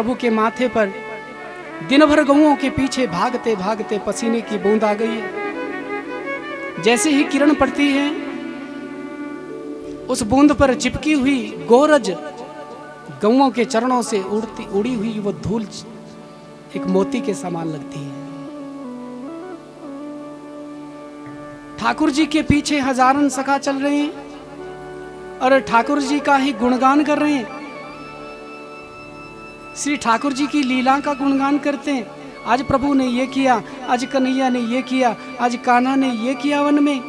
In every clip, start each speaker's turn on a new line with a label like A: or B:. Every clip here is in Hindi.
A: प्रभु के माथे पर दिन भर गऊओं के पीछे भागते भागते पसीने की बूंद आ गई है। जैसे ही किरण पड़ती है, उस बूंद पर चिपकी हुई गोरज गऊओं के चरणों से उड़ी हुई वो धूल एक मोती के समान लगती है। ठाकुर जी के पीछे हजारन सखा चल रहे हैं और ठाकुर जी का ही गुणगान कर रहे हैं। श्री ठाकुर जी की लीला का गुणगान करते हैं। आज प्रभु ने ये किया, आज कन्हैया ने ये किया, आज कान्हा ने ये किया वन में।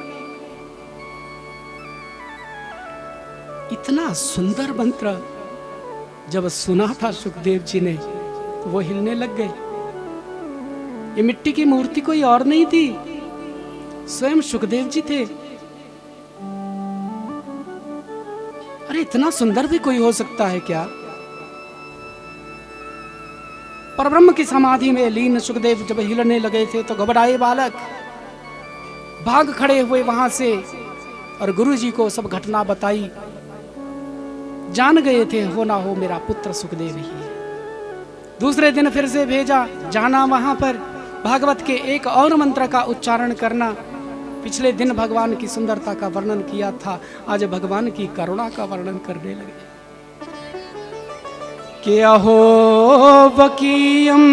A: इतना सुंदर मंत्र जब सुना था सुखदेव जी ने तो वो हिलने लग गए। ये मिट्टी की मूर्ति कोई और नहीं थी, स्वयं सुखदेव जी थे। अरे इतना सुंदर भी कोई हो सकता है क्या? परब्रह्म की समाधि में लीन सुखदेव जब हिलने लगे थे तो घबराए बालक भाग खड़े हुए वहां से और गुरु जी को सब घटना बताई। जान गए थे हो ना हो मेरा पुत्र सुखदेव ही है। दूसरे दिन फिर से भेजा, जाना वहां पर भागवत के एक और मंत्र का उच्चारण करना। पिछले दिन भगवान की सुंदरता का वर्णन किया था, आज भगवान की करुणा का वर्णन करने लगे। कि अहो वकीयम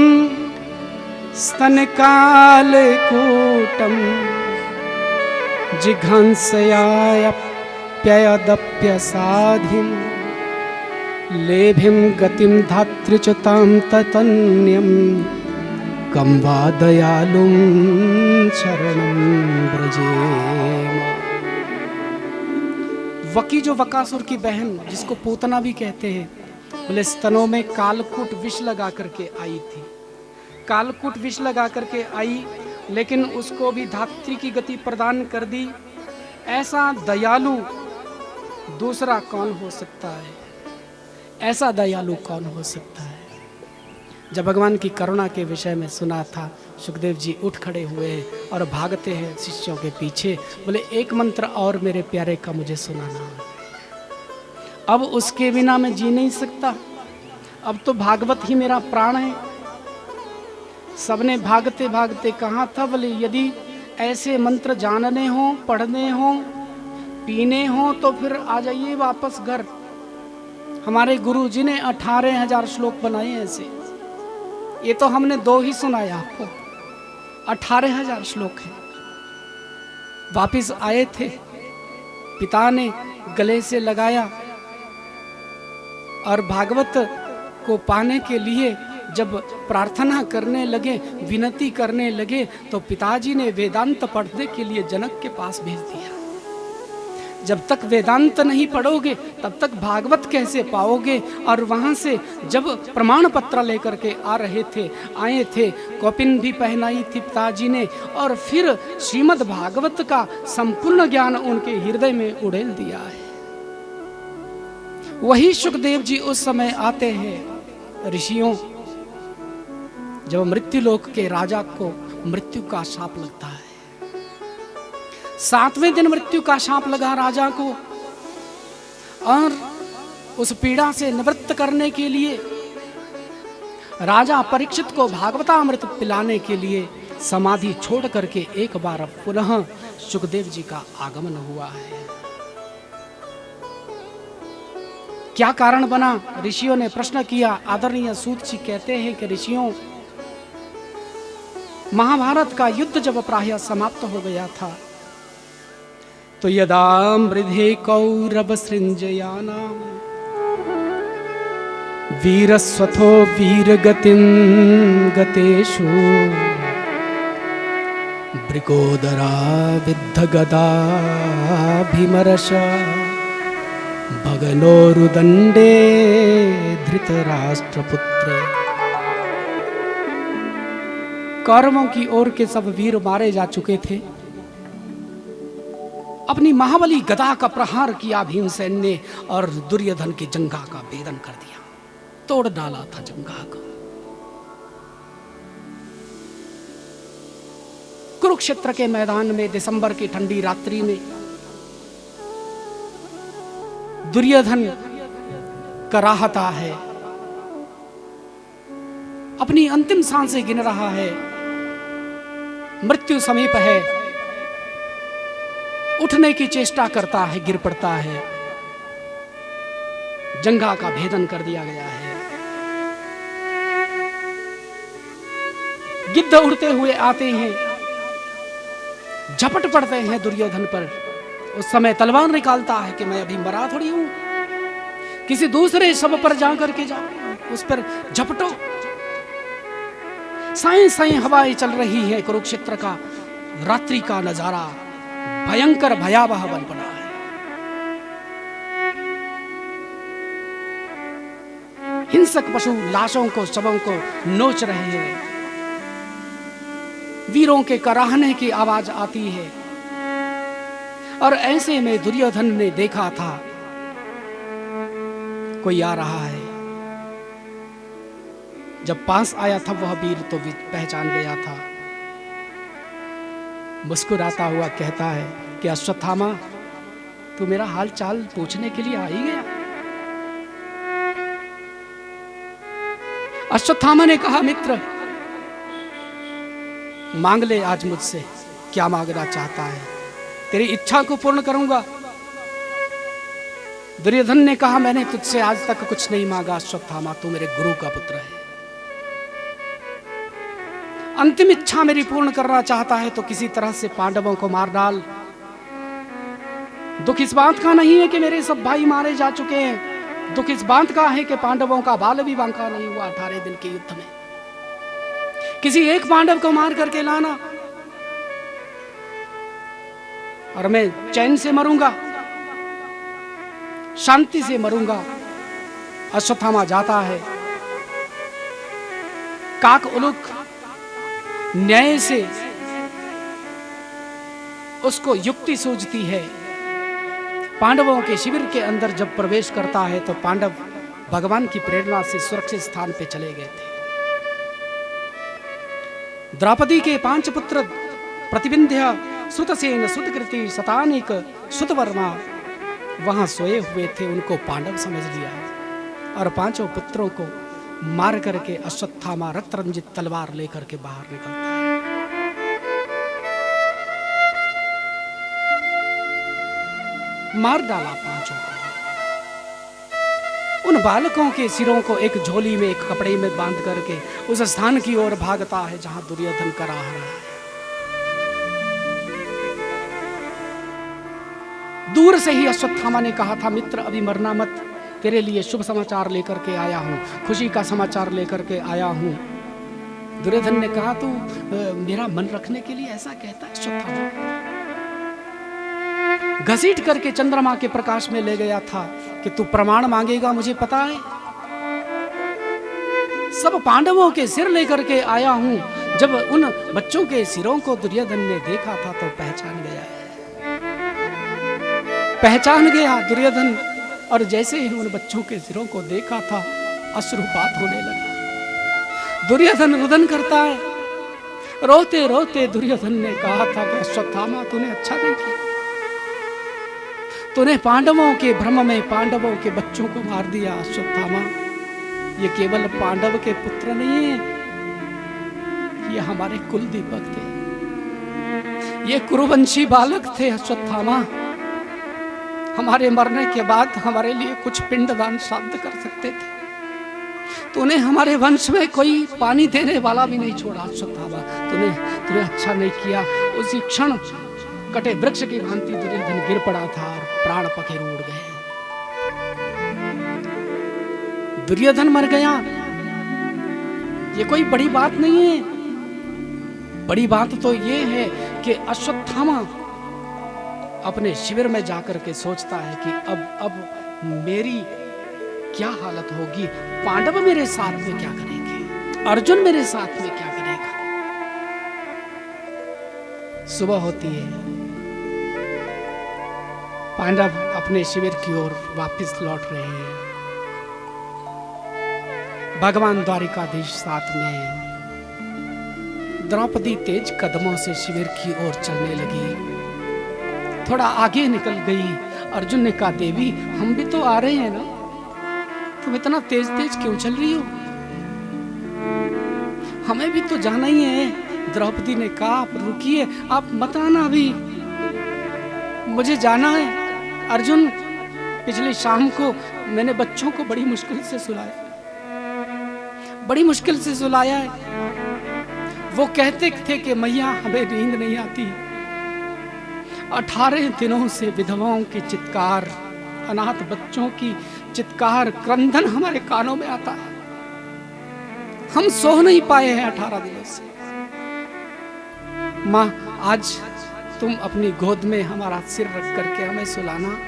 A: स्तन काल कूटम जिघांसयाप्ययदप्यसाधिम लेभिम गतिम धात्रिचताम ततन्यम कम वा दयालुम शरणं ब्रजेम। वकी जो वकासुर की बहन, जिसको पूतना भी कहते हैं, बोले स्तनों में कालकूट विष लगा करके आई थी। कालकूट विष लगा करके आई, लेकिन उसको भी धात्री की गति प्रदान कर दी। ऐसा दयालु दूसरा कौन हो सकता है? ऐसा दयालु कौन हो सकता है? जब भगवान की करुणा के विषय में सुना था, सुखदेव जी उठ खड़े हुए हैं और भागते हैं शिष्यों के पीछे। बोले एक मंत्र और मेरे प्यारे का मुझे सुनाना, अब उसके बिना मैं जी नहीं सकता। अब तो भागवत ही मेरा प्राण है। सबने भागते भागते कहा था, बोले यदि ऐसे मंत्र जानने हो, पढ़ने हो, पीने हो तो फिर आ जाइए वापस घर। हमारे गुरु जी ने 18,000 श्लोक बनाए ऐसे। ये तो हमने 2 ही सुनाया आपको, 18,000 श्लोक हैं। वापिस आए थे, पिता ने गले से लगाया और भागवत को पाने के लिए जब प्रार्थना करने लगे, विनती करने लगे, तो पिताजी ने वेदांत पढ़ने के लिए जनक के पास भेज दिया। जब तक वेदांत नहीं पढ़ोगे तब तक भागवत कैसे पाओगे? और वहां से जब प्रमाण पत्र लेकर के आए थे, कौपिन भी पहनाई थी पिताजी ने, और फिर श्रीमद् भागवत का संपूर्ण ज्ञान उनके हृदय में उड़ेल दिया है। वही सुखदेव जी उस समय आते हैं ऋषियों, जब मृत्युलोक के राजा को मृत्यु का शाप लगता है। 7वें दिन मृत्यु का शाप लगा राजा को, और उस पीड़ा से निवृत्त करने के लिए राजा परीक्षित को भागवतामृत पिलाने के लिए समाधि छोड़ करके एक बार पुनः सुखदेव जी का आगमन हुआ है। क्या कारण बना? ऋषियों ने प्रश्न किया। आदरणीय सूत जी कहते हैं कि ऋषियों, महाभारत का युद्ध जब प्रायः समाप्त हो गया था, तो यदा मृधे कौरव सृंजयाना वीरस्वथो वीरगतिं गतेषु भृगोदरा विद्ध गदाभिमर्श भगनोरुदंडे धृतराष्ट्रपुत्रे। कौरवों की ओर के सब वीर मारे जा चुके थे। अपनी महाबली गदा का प्रहार किया भीमसेन ने और दुर्योधन की जंघा का भेदन कर दिया, तोड़ डाला था जंघा को। कुरुक्षेत्र के मैदान में दिसंबर की ठंडी रात्रि में दुर्योधन कराहता है अपनी अंतिम सांसें गिन रहा है, मृत्यु समीप है, उठने की चेष्टा करता है, गिर पड़ता है। जंघा का भेदन कर दिया गया है। गिद्ध उड़ते हुए आते हैं, झपट पड़ते हैं दुर्योधन पर। उस समय तलवार निकालता है कि मैं अभी मरा थोड़ी हूं, किसी दूसरे शव पर जा करके जाओ, उस पर झपटो। साएं साएं हवाएं चल रही है, कुरुक्षेत्र का रात्रि का नजारा भयंकर भयावह बन पड़ा है। हिंसक पशु लाशों को, शवों को नोच रहे हैं। वीरों के कराहने की आवाज आती है। और ऐसे में दुर्योधन ने देखा था कोई आ रहा है। जब पास आया था वह वीर तो पहचान गया था। मुस्कुराता हुआ कहता है कि अश्वत्थामा, तू मेरा हाल चाल पूछने के लिए आ ही गया। अश्वत्थामा ने कहा, मित्र मांग ले आज मुझसे, क्या मांगना चाहता है, तेरी इच्छा को पूर्ण करूंगा। दुर्योधन ने कहा, मैंने तुझसे आज तक कुछ नहीं मांगा अश्वत्थामा, तू मेरे गुरु का पुत्र है। अंतिम इच्छा मेरी पूर्ण करना चाहता है तो किसी तरह से पांडवों को मार डाल। दुख इस बात का नहीं है कि मेरे सब भाई मारे जा चुके हैं, दुख इस बात का है कि पांडवों का बाल भी बांका नहीं हुआ 18 दिन के युद्ध में। किसी एक पांडव को मार करके लाना और मैं चैन से मरूंगा, शांति से मरूंगा। अश्वत्थामा जाता है। काक उलूक न्याय से उसको युक्ति सूझती है। पांडवों के शिविर के अंदर जब प्रवेश करता है तो पांडव भगवान की प्रेरणा से सुरक्षित स्थान पे चले गए थे। द्रौपदी के 5 पुत्र प्रतिविंध्य, सुतसेन, सुतकृति, शतानिक, सुतवर्मा वहां सोए हुए थे, उनको पांडव समझ लिया और 5 पुत्रों को मार करके अश्वत्थामा रक्त रंजित तलवार लेकर के बाहर निकलता है। मार डाला 5 को। उन बालकों के सिरों को एक झोली में, एक कपड़े में बांध करके उस स्थान की ओर भागता है जहां दुर्योधन करा रहा है। दूर से ही अश्वत्थामा ने कहा था, मित्र अभी मरना मत, तेरे लिए शुभ समाचार लेकर के आया हूं, खुशी का समाचार लेकर के आया हूं। दुर्योधन ने कहा, तू मेरा मन रखने के लिए ऐसा कहता है अश्वत्थामा? घसीट करके चंद्रमा के प्रकाश में ले गया था कि तू प्रमाण मांगेगा, मुझे पता है। सब पांडवों के सिर लेकर के आया हूं। जब उन बच्चों के सिरों को दुर्योधन ने देखा था तो पहचान गया है, पहचान गया दुर्योधन। और जैसे ही उन बच्चों के सिरों को देखा था अश्रुपात होने लगा। दुर्योधन रुदन करता है। रोते रोते दुर्योधन ने कहा था कि अश्वत्थामा, तूने अच्छा नहीं किया, तूने पांडवों के भ्रम में पांडवों के बच्चों को मार दिया। अश्वत्थामा, ये केवल पांडव के पुत्र नहीं है, ये हमारे कुल दीपक थे, ये कुरुवंशी बालक थे। अश्वत्थामा, हमारे मरने के बाद हमारे लिए कुछ पिंडदान श्राद्ध कर सकते थे, तूने हमारे वंश में कोई पानी देने वाला भी नहीं छोड़ा। अश्वत्थामा, तूने अच्छा नहीं किया। उसी क्षण कटे वृक्ष की भांति दुर्योधन गिर पड़ा था और प्राण पखेरु उड़ गए। दुर्योधन मर गया, ये कोई बड़ी बात नहीं है। बड़ी बात तो ये है कि अश्वत्थामा अपने शिविर में जाकर के सोचता है कि अब मेरी क्या हालत होगी, पांडव मेरे साथ में क्या करेंगे, अर्जुन मेरे साथ में क्या करेगा। सुबह होती है, पांडव अपने शिविर की ओर वापस लौट रहे हैं। भगवान द्वारिकाधीश साथ में। द्रौपदी तेज कदमों से शिविर की ओर चलने लगी, थोड़ा आगे निकल गई। अर्जुन ने कहा, देवी हम भी तो आ रहे हैं ना, तुम इतना तेज तेज क्यों चल रही हो? हमें भी तो जाना ही है। द्रौपदी ने कहा आप रुकिए, आप मत आना, अभी मुझे जाना है। अर्जुन, पिछली शाम को मैंने बच्चों को बड़ी मुश्किल से सुलाया, बड़ी मुश्किल से सुलाया है। वो कहते थे कि मैया हमें नींद नहीं आती। 18 दिनों से विधवाओं की चित्कार, अनाथ बच्चों की चित्कार, क्रंदन हमारे कानों में आता है। हम सो नहीं पाए हैं 18 दिनों से। माँ, आज तुम अपनी गोद में हमारा सिर रख करके हमें सुलाना,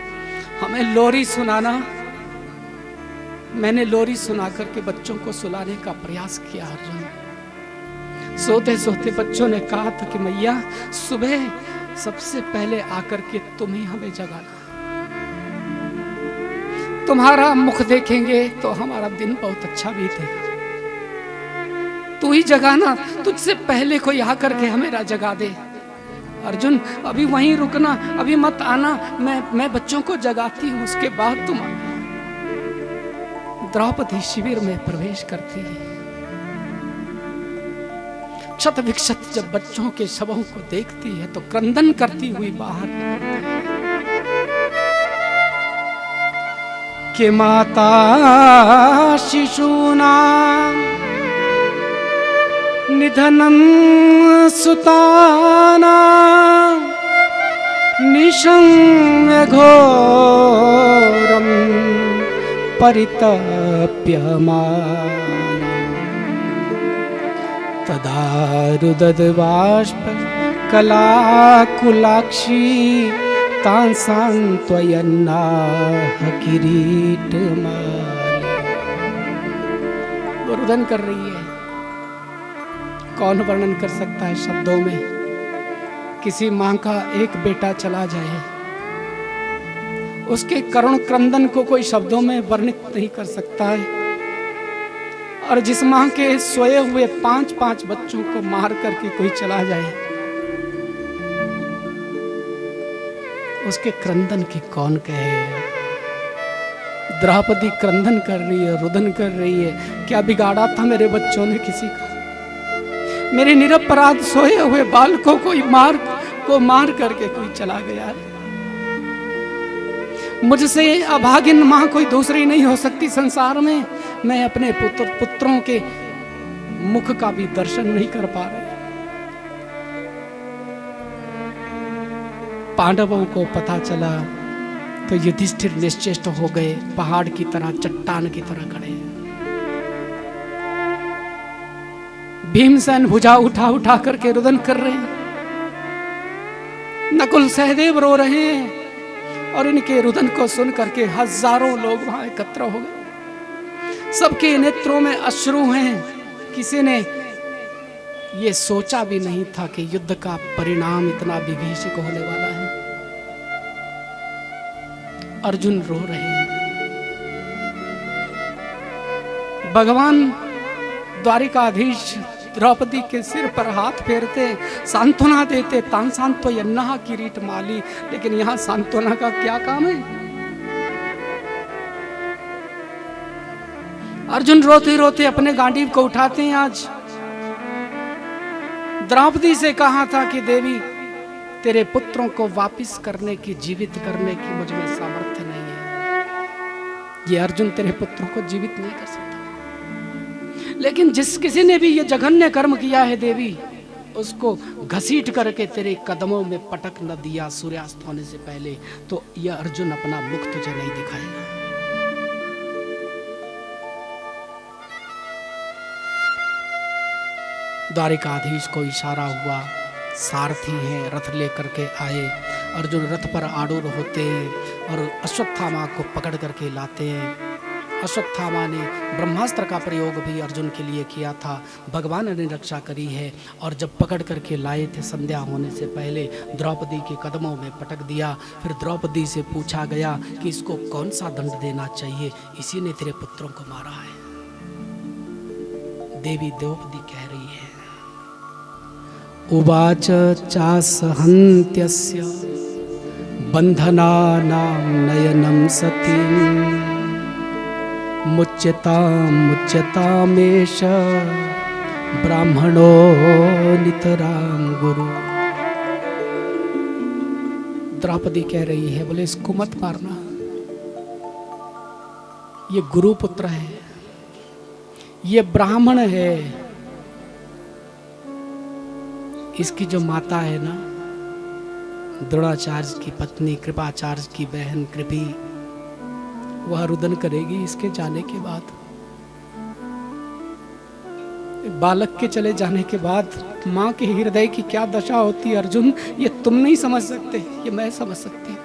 A: हमें लोरी सुनाना। मैंने लोरी सुना करके बच्चों को सुलाने का प्रयास किया। अर्जुन, सोते सोते बच्चों ने कहा था कि मैया सुबह सबसे पहले आकर के तुम ही हमें जगाना, तुम्हारा मुख देखेंगे तो हमारा दिन बहुत अच्छा बीतेगा। तू ही जगाना, तुझसे पहले कोई आकर के हमें जगा दे। अर्जुन, अभी वहीं रुकना, अभी मत आना, मैं बच्चों को जगाती हूँ, उसके बाद तुम आना। द्रौपदी शिविर में प्रवेश करती है। क्षत विक्षत जब बच्चों के शवों को देखती है तो क्रंदन करती हुई बाहर के माता शिशूनां निधनं सुतानां निशम्य घोरं परितप्यमाना तदा रुदद्बाष्प कलाकुलाक्षी तां सांत्वयन्नाह किरीटमाला। वो रुदन कर रही है। कौन वर्णन कर सकता है शब्दों में? किसी माँ का एक बेटा चला जाए, उसके करुण क्रंदन को कोई शब्दों में वर्णित नहीं कर सकता है। और जिस माँ के सोए हुए 5-5 बच्चों को मार करके कोई चला जाए, उसके क्रंदन की कौन कहे। द्रौपदी क्रंदन कर रही है, रुदन कर रही है। क्या बिगाड़ा था मेरे बच्चों ने किसी का? मेरे निरपराध सोए हुए बालकों को मार करके कोई चला गया है। मुझसे अभागिन मां कोई दूसरी नहीं हो सकती संसार में। मैं अपने पुत्रों के मुख का भी दर्शन नहीं कर पा रही। पांडवों को पता चला तो युधिष्ठिर निश्चेष्ट हो गए, पहाड़ की तरह, चट्टान की तरह खड़े। भीमसेन भुजा उठा उठा करके रुदन कर रहे हैं। नकुल सहदेव रो रहे हैं और इनके रुदन को सुन करके हजारों लोग वहां एकत्र हो गए। सबके नेत्रों में अश्रु हैं। किसी ने ये सोचा भी नहीं था कि युद्ध का परिणाम इतना विभीषिक होने वाला है। अर्जुन रो रहे हैं। भगवान द्वारिकाधीश द्रौपदी के सिर पर हाथ फेरते, सांत्वना देते, तां सांत्वयन्नाह किरीटमाली। लेकिन यहां सांत्वना का क्या काम है? अर्जुन रोते रोते अपने गांडीव को उठाते हैं। आज द्रौपदी से कहा था कि देवी, तेरे पुत्रों को वापिस करने की, जीवित करने की मुझ में सामर्थ्य नहीं है। ये अर्जुन तेरे पुत्रों को जीवित नहीं कर सकता। लेकिन जिस किसी ने भी ये जघन्य कर्म किया है देवी, उसको घसीट करके तेरे कदमों में पटक न दिया सूर्यास्त होने से पहले, तो यह अर्जुन अपना मुख तुझे नहीं दिखाएगा। द्वारिकाधीश को इशारा हुआ, सारथी हैं, रथ लेकर के आए। अर्जुन रथ पर आरूढ़ होते हैं और अश्वत्थामा को पकड़ करके लाते हैं। अश्वत्थामा ने ब्रह्मास्त्र का प्रयोग भी अर्जुन के लिए किया था। भगवान ने रक्षा करी है। और जब पकड़ करके लाए थे, संध्या होने से पहले द्रौपदी के कदमों में पटक दिया। फिर द्रौपदी से पूछा गया कि इसको कौन सा दंड देना चाहिए, इसी ने तेरे पुत्रों को मारा है। देवी द्रौपदी कह रही है, उवाच चासहन्त्यस्य बंधनानां नयनं सतीं मुच्यतामेष ब्राह्मणो नितराम गुरु। द्रौपदी कह रही है, बोले इसको मत मारना, ये गुरु पुत्र है, ये ब्राह्मण है। इसकी जो माता है ना, द्रोणाचार्य की पत्नी, कृपाचार्य की बहन कृपी, वह रुदन करेगी इसके जाने के बाद। बालक के चले जाने के बाद माँ के हृदय की क्या दशा होती है अर्जुन, ये तुम नहीं समझ सकते, ये मैं समझ सकती।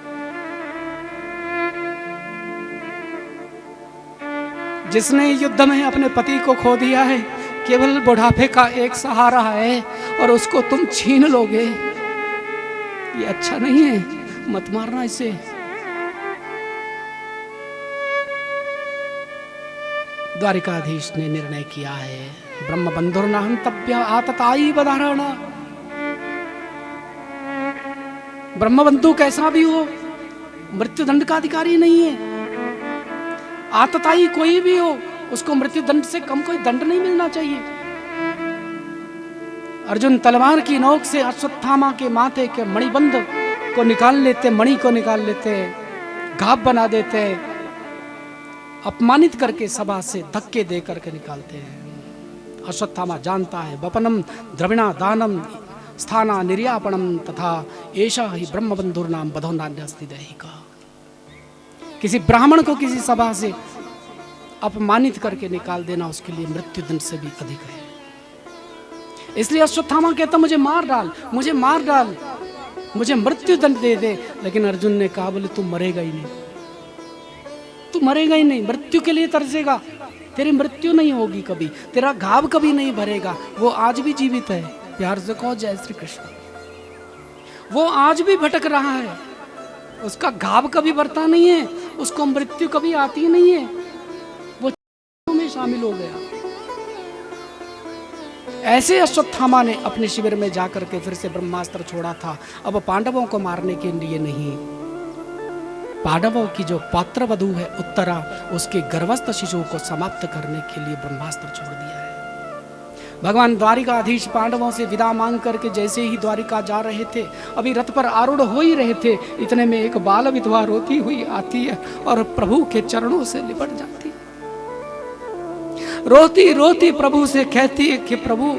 A: जिसने युद्ध में अपने पति को खो दिया है, केवल बुढ़ापे का एक सहारा है, और उसको तुम छीन लोगे, ये अच्छा नहीं है, मत मारना इसे। द्वारिकाधीश ने निर्णय किया है, ब्रह्म बंधुर्न हन्तव्य आततायी बधारण। ब्रह्म बंधु कैसा भी हो, मृत्यु दंड का अधिकारी नहीं है। आततायी कोई भी हो, उसको मृत्यु दंड से कम कोई दंड नहीं मिलना चाहिए। अर्जुन तलवार की नोक से अश्वत्थामा के माथे के मणिबंध को निकाल लेते, मणि को निकाल लेते, घाव बना देते, अपमानित करके सभा से धक्के दे करके निकालते हैं। अश्वत्थामा जानता है, वपनम द्रविणा दानम स्थाना निर्यापणम तथा एषा ही ब्रह्मबंधुर्नाम बधो नान्यस्ति दैहिका। किसी ब्राह्मण को किसी सभा से अपमानित करके निकाल देना उसके लिए मृत्यु दंड से भी अधिक है। इसलिए अश्वत्थामा कहता, मुझे मार डाल, मुझे मार डाल, मुझे मृत्यु दंड दे दे। लेकिन अर्जुन ने कहा, बोले तू मरेगा ही नहीं, तू मरेगा ही नहीं, मृत्यु के लिए तरसेगा, तेरी मृत्यु नहीं होगी कभी, तेरा घाव कभी नहीं भरेगा। वो आज भी जीवित है, प्यार से कहो जय श्री कृष्ण। वो आज भी भटक रहा है, उसका घाव कभी भरता नहीं है, उसको मृत्यु कभी आती नहीं है, वो में शामिल हो गया। ऐसे अश्वत्थामा ने अपने शिविर में जाकर के फिर से ब्रह्मास्त्र छोड़ा था। अब पांडवों को मारने के लिए नहीं, पांडवों की जो पात्र वधू है उत्तरा, उसके गर्भस्थ शिशु को समाप्त करने के लिए ब्रह्मास्त्र छोड़ दिया है। भगवान द्वारिकाधीश पांडवों से विदा मांग करके जैसे ही द्वारिका जा रहे थे, अभी रथ पर आरूढ़ हो ही रहे थे, इतने में एक बाल विधवा रोती हुई आती है और प्रभु के चरणों से लिपट जाती है। रोती रोती प्रभु से कहती है कि प्रभु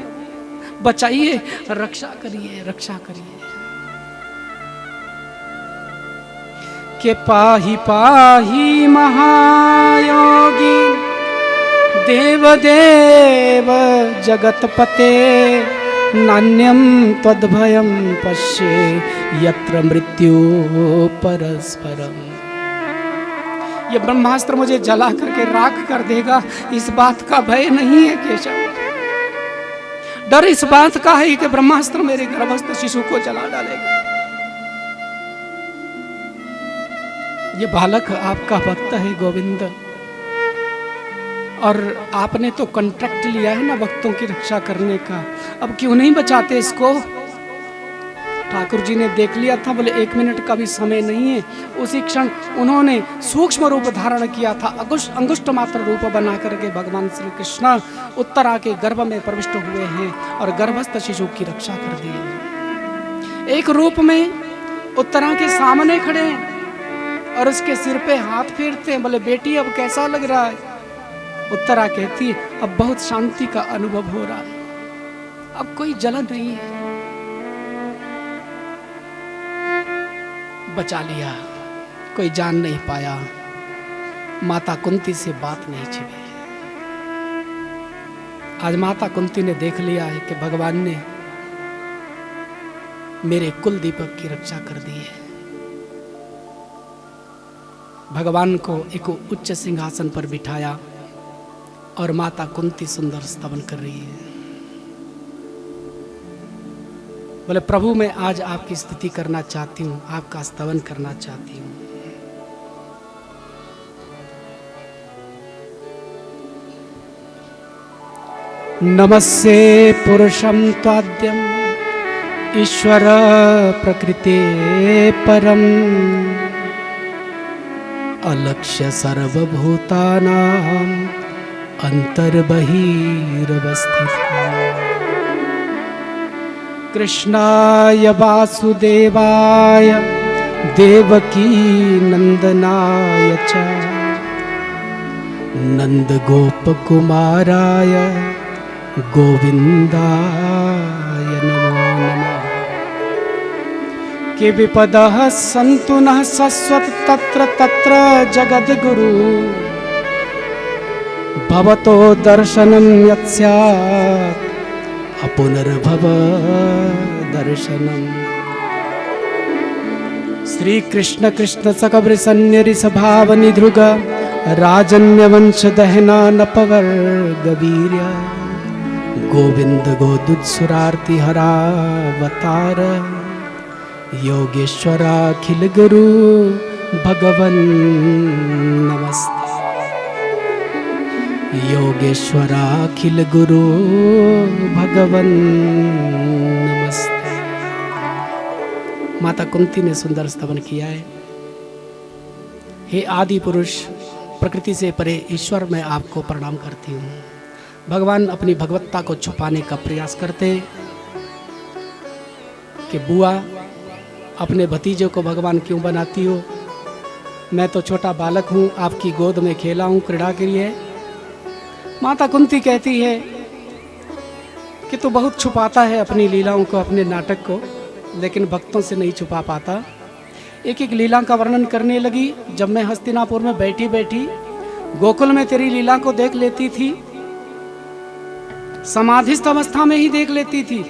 A: बचाइए, रक्षा करिए, रक्षा करिए। के पाही पाही महायोगी देवदेव जगतपते, नान्यम त्वद्भयं पश्ये यत्र मृत्यु परस्परम। ये ब्रह्मास्त्र मुझे जला करके राख कर देगा, इस बात का भय नहीं है केशव। डर इस बात का है कि ब्रह्मास्त्र मेरे गर्भस्थ शिशु को जला डालेगा। ये बालक आपका भक्त है गोविंद, और आपने तो कॉन्ट्रैक्ट लिया है ना भक्तों की रक्षा करने का, अब क्यों नहीं बचाते इसको। ठाकुर जी ने देख लिया था, बोले 1 मिनट का भी समय नहीं है। उसी क्षण उन्होंने सूक्ष्म रूप धारण किया था, अंगुष्ठ मात्र रूप बना करके भगवान श्री कृष्ण उत्तरा के गर्भ में प्रविष्ट हुए हैं और गर्भस्थ शिशु की रक्षा कर दी है। एक रूप में उत्तरा के सामने खड़े हैं और उसके सिर पे हाथ फेरते हैं, बोले बेटी अब कैसा लग रहा है। उत्तरा कहती है अब बहुत शांति का अनुभव हो रहा है, अब कोई जलन नहीं है। बचा लिया, कोई जान नहीं पाया, माता कुंती से बात नहीं छिपी। आज माता कुंती ने देख लिया है कि भगवान ने मेरे कुल दीपक की रक्षा कर दी है। भगवान को एक उच्च सिंहासन पर बिठाया और माता कुंती सुंदर स्तवन कर रही है। बोले प्रभु मैं आज आपकी स्तुति करना चाहती हूँ, आपका स्तवन करना चाहती हूँ। नमस्ते पुरुषं त्वाद्यं ईश्वर प्रकृते परम, अलक्ष्य सर्वभूतानां अंतर्बहिरवस्थित। कृष्णाय वासुदेवाय देवकी नंदनाय च नंदगोपकुमाराय गोविंदाय नमो नमः। के विपदः सन्तु नः शश्वत तत्र तत्र जगद्गुरु भवतो दर्शनं यत्स्यात् अपुनर्भव दर्शनम्। श्री कृष्ण कृष्ण सकबृसन्निरिसभाव निधृग राजन्यवंश दहना नपवर्ग वीर्य गोविंद गोदुत्सुरार्ति हरावतार योगेश्वराखिल गुरु भगवन नमस्ते। योगेश्वराखिल गुरु भगवन नमस्ते। माता कुंती ने सुंदर स्तवन किया है। हे आदि पुरुष, प्रकृति से परे ईश्वर, मैं आपको प्रणाम करती हूँ। भगवान अपनी भगवत्ता को छुपाने का प्रयास करते कि बुआ अपने भतीजे को भगवान क्यों बनाती हो? मैं तो छोटा बालक हूँ, आपकी गोद में खेला हूँ क्रीड़ा के लिए। माता कुंती कहती है कि तू बहुत छुपाता है अपनी लीलाओं को, अपने नाटक को, लेकिन भक्तों से नहीं छुपा पाता। एक एक लीला का वर्णन करने लगी। जब मैं हस्तिनापुर में बैठी बैठी गोकुल में तेरी लीला को देख लेती थी, समाधिस्थ अवस्था में ही देख लेती थी।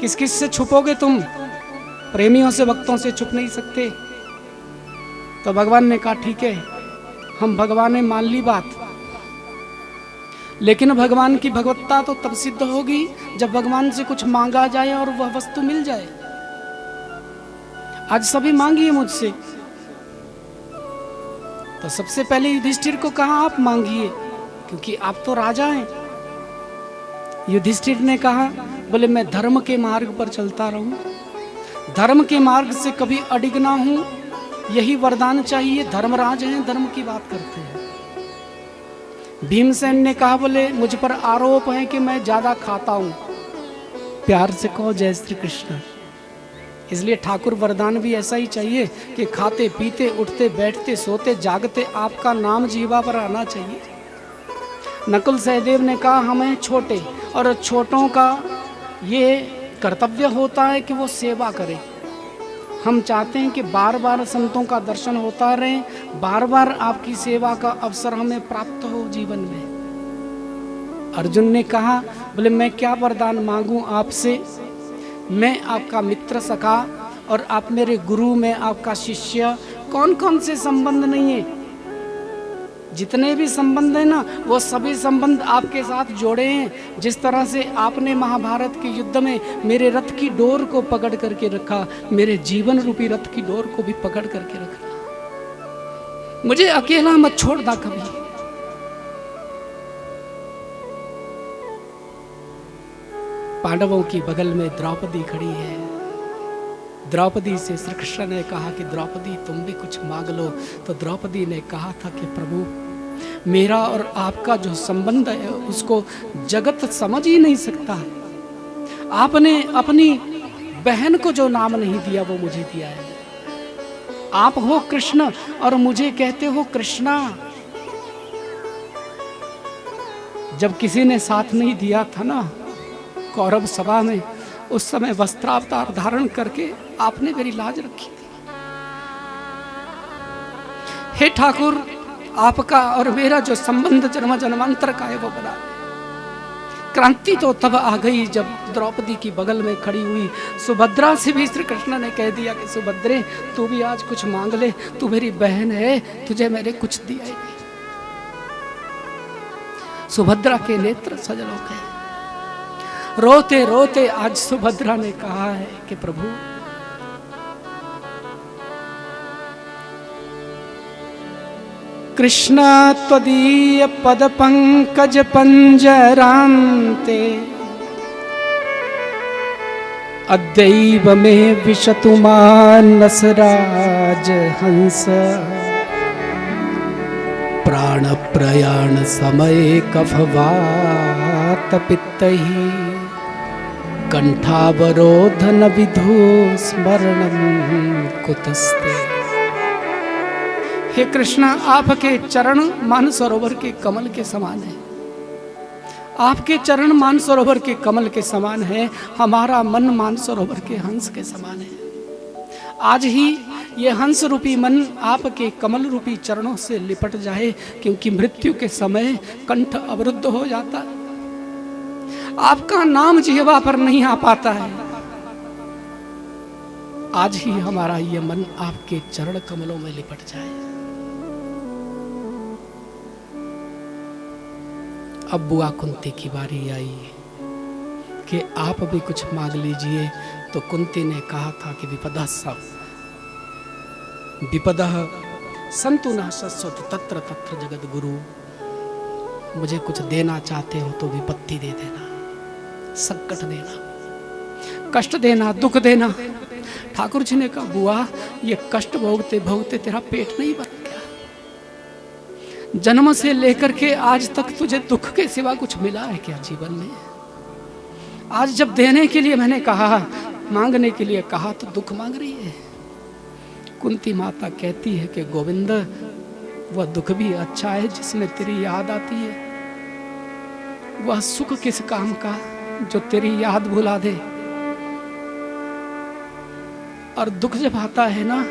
A: किस किस से छुपोगे तुम? प्रेमियों से, भक्तों से छुप नहीं सकते। तो भगवान ने कहा ठीक है, हम भगवान ने मान ली बात, लेकिन भगवान की भगवत्ता तो तब सिद्ध होगी जब भगवान से कुछ मांगा जाए और वह वस्तु मिल जाए। आज सभी मांगिए मुझसे। तो सबसे पहले युधिष्ठिर को कहा आप मांगिए, क्योंकि आप तो राजा हैं। युधिष्ठिर ने कहा, बोले मैं धर्म के मार्ग पर चलता रहूं, धर्म के मार्ग से कभी अडिग ना हूं, यही वरदान चाहिए। धर्मराज हैं, धर्म की बात करते हैं। भीमसेन ने कहा, बोले मुझ पर आरोप है कि मैं ज्यादा खाता हूं। प्यार से कहो जय श्री कृष्ण। इसलिए ठाकुर वरदान भी ऐसा ही चाहिए कि खाते पीते उठते बैठते सोते जागते आपका नाम जीवा पर आना चाहिए। नकुल सहदेव ने कहा हमें छोटे, और छोटों का ये कर्तव्य होता है कि वो सेवा करें। हम चाहते हैं कि बार बार संतों का दर्शन होता रहे, बार बार आपकी सेवा का अवसर हमें प्राप्त हो जीवन में। अर्जुन ने कहा, बोले मैं क्या वरदान मांगूं आपसे? मैं आपका मित्र सखा और आप मेरे गुरु, मैं आपका शिष्य। कौन कौन से संबंध नहीं है? जितने भी संबंध है ना, वो सभी संबंध आपके साथ जोड़े हैं। जिस तरह से आपने महाभारत के युद्ध में मेरे रथ की डोर को पकड़ करके रखा, मेरे जीवन रूपी रथ की डोर को भी पकड़ करके रखना। मुझे अकेला मत छोड़ना कभी। पांडवों की बगल में द्रौपदी खड़ी है। द्रौपदी से श्री कृष्ण ने कहा कि द्रौपदी तुम भी कुछ मांग लो। तो द्रौपदी ने कहा था कि प्रभु, मेरा और आपका जो संबंध है उसको जगत समझ ही नहीं सकता है। आपने अपनी बहन को जो नाम नहीं दिया वो मुझे दिया है। आप हो कृष्ण और मुझे कहते हो कृष्णा। जब किसी ने साथ नहीं दिया था ना कौरव सभा में, उस समय वस्त्रावतार धारण करके आपने मेरी लाज रखी थी। हे ठाकुर, आपका और मेरा जो संबंध जन्म जन्मांतर का है वो बना। क्रांति तो तब आ गई जब द्रौपदी की बगल में खड़ी हुई सुभद्रा से भी श्री कृष्ण ने कह दिया कि सुभद्रे तू भी आज कुछ मांग ले, तू मेरी बहन है, तुझे मैंने कुछ दिया ही नहीं। सुभद्रा के नेत्र सजल हो गए। रोते रोते आज सुभद्रा ने कहा है कि प्रभु, कृष्ण त्वदीय पद पंकज पंजरान्ते अद्यैव मे विशतु मानस राज हंस प्राण प्रयाण समय कफवात पित्तहि कंठावरोधन विधो स्मरणम कुतस्ते। हे कृष्ण, आपके चरण मानसरोवर के कमल के समान है। आपके चरण मानसरोवर के कमल के समान है। हमारा मन मानसरोवर के हंस के समान है। आज ही ये हंस रूपी मन आपके कमल रूपी चरणों से लिपट जाए, क्योंकि मृत्यु के समय कंठ अवरुद्ध हो जाता है। आपका नाम जिह्वा पर नहीं आ पाता है। आज ही हमारा ये मन आपके चरण कमलों में लिपट जाए। अब बुआ कुंती की बारी आई कि आप भी कुछ मांग लीजिए। तो कुंती ने कहा था कि विपदा सब विपदः संतु न शश्वति तत्र तत्र जगत गुरु। मुझे कुछ देना चाहते हो तो विपत्ति दे देना, संकट देना, कष्ट देना, दुख देना। ठाकुर जी ने कहा बुआ, ये कष्ट भोगते भोगते तेरा पेट नहीं भर गया? जन्म से लेकर के आज तक तुझे दुख के सिवा कुछ मिला है क्या जीवन में? आज जब देने के लिए मैंने कहा, मांगने के लिए कहा, तो दुख मांग रही है। कुंती माता कहती है कि गोविंद, वह दुख भी अच्छा है जिसमें तेरी याद आती है। वह सुख किस काम का जो तेरी याद भुला दे। और दुख जब आता है ना,